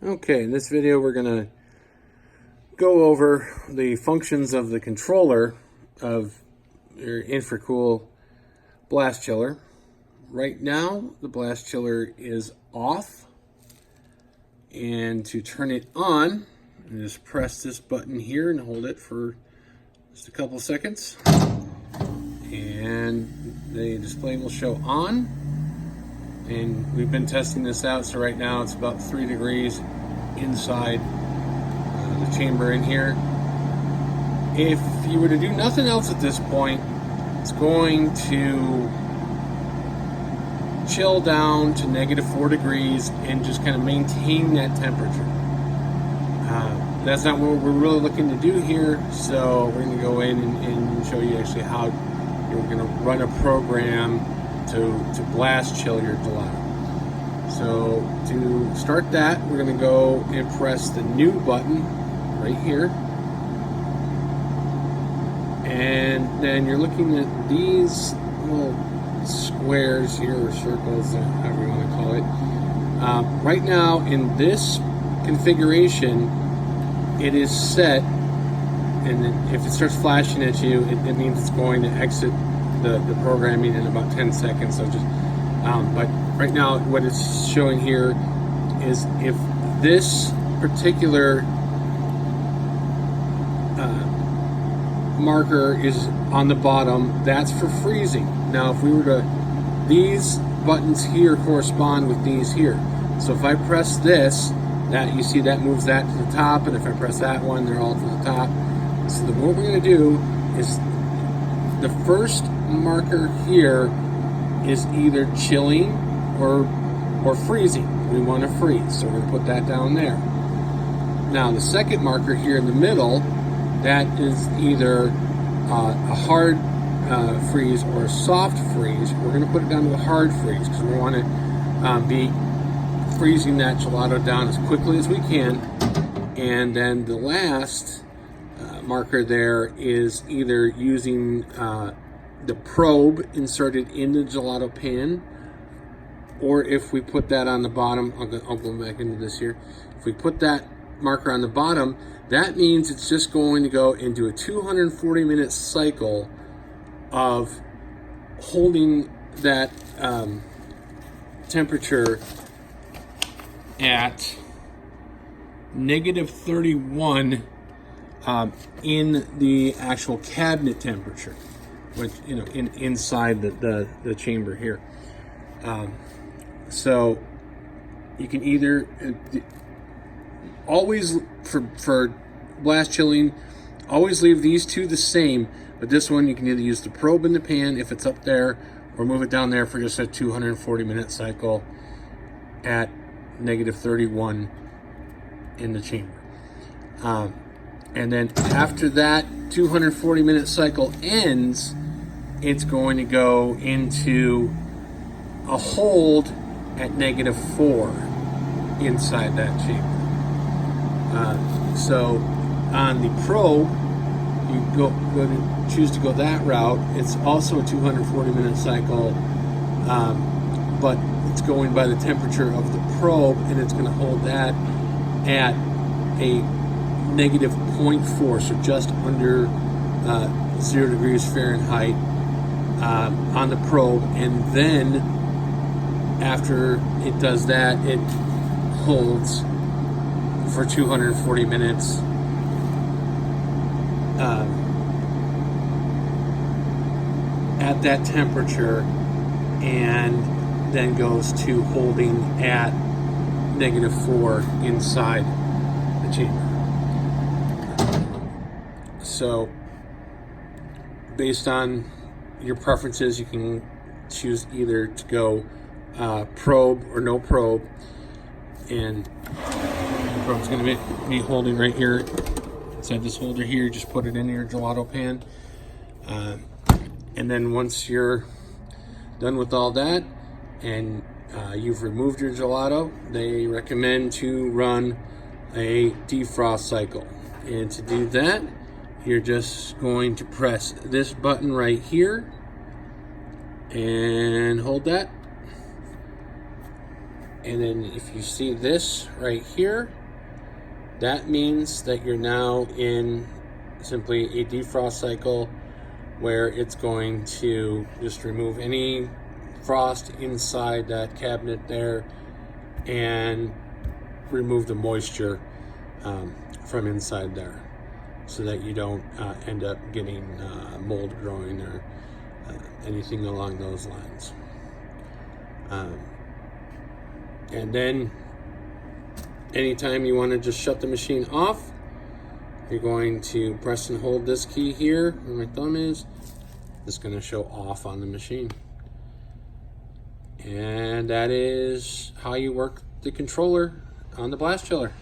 Okay, in this video we're going to go over the functions of the controller of your Infricool blast chiller. Right now the blast chiller is off, and to turn it on, you just press this button here and hold it for just a couple seconds, and the display will show on. And we've been testing this out, so right now it's about 3 degrees inside the chamber in here. If you were to do nothing else at this point, it's going to chill down to -4 degrees and just kind of maintain that temperature. That's not what we're really looking to do here, so we're going to go in and show you actually how you're going to run a program to blast chill your gelato. So to start that, we're going to go and press the new button right here, and then you're looking at these little squares here, or circles, however you want to call it. Right now in this configuration, it is set, and if it starts flashing at you, it means it's going to exit the programming in about 10 seconds. So just but right now what it's showing here is if this particular marker is on the bottom, that's for freezing. Now if we were to, these buttons here correspond with these here, so if I press this, that you see that moves that to the top, and if I press that one, they're all to the top. So what we're going to do is, the first marker here is either chilling or freezing. We want to freeze, so we're going to put that down there. Now the second marker here in the middle, that is either a hard freeze or a soft freeze. We're going to put it down to a hard freeze because we want to be freezing that gelato down as quickly as we can. And then the last marker there is either using the probe inserted in the gelato pan, or if we put that on the bottom, I'll go back into this here. If we put that marker on the bottom, that means it's just going to go into a 240-minute cycle of holding that temperature at -31 in the actual cabinet temperature, which, you know, inside the chamber here. So you can either always, for blast chilling, always leave these two the same, but this one you can either use the probe in the pan if it's up there, or move it down there for just a 240-minute cycle at -31 in the chamber. And then after that 240-minute cycle ends, it's going to go into a hold at -4 inside that chamber. So on the probe, you go to choose to go that route. It's also a 240-minute cycle, but it's going by the temperature of the probe, and it's going to hold that at a -0.4, so just under 0 degrees Fahrenheit on the probe. And then after it does that, it holds for 240 minutes at that temperature, and then goes to holding at -4 inside the chamber. So based on your preferences, you can choose either to go probe or no probe, and the probe's going to be holding right here inside this holder here. Just put it in your gelato pan, and then once you're done with all that and you've removed your gelato, they recommend to run a defrost cycle. And to do that, you're just going to press this button right here and hold that, And then if you see this right here, that means that you're now in simply a defrost cycle where it's going to just remove any frost inside that cabinet there and remove the moisture from inside there, so that you don't end up getting mold growing or anything along those lines. And then anytime you want to just shut the machine off, you're going to press and hold this key here where my thumb is. It's going to show off on the machine. And that is how you work the controller on the blast chiller.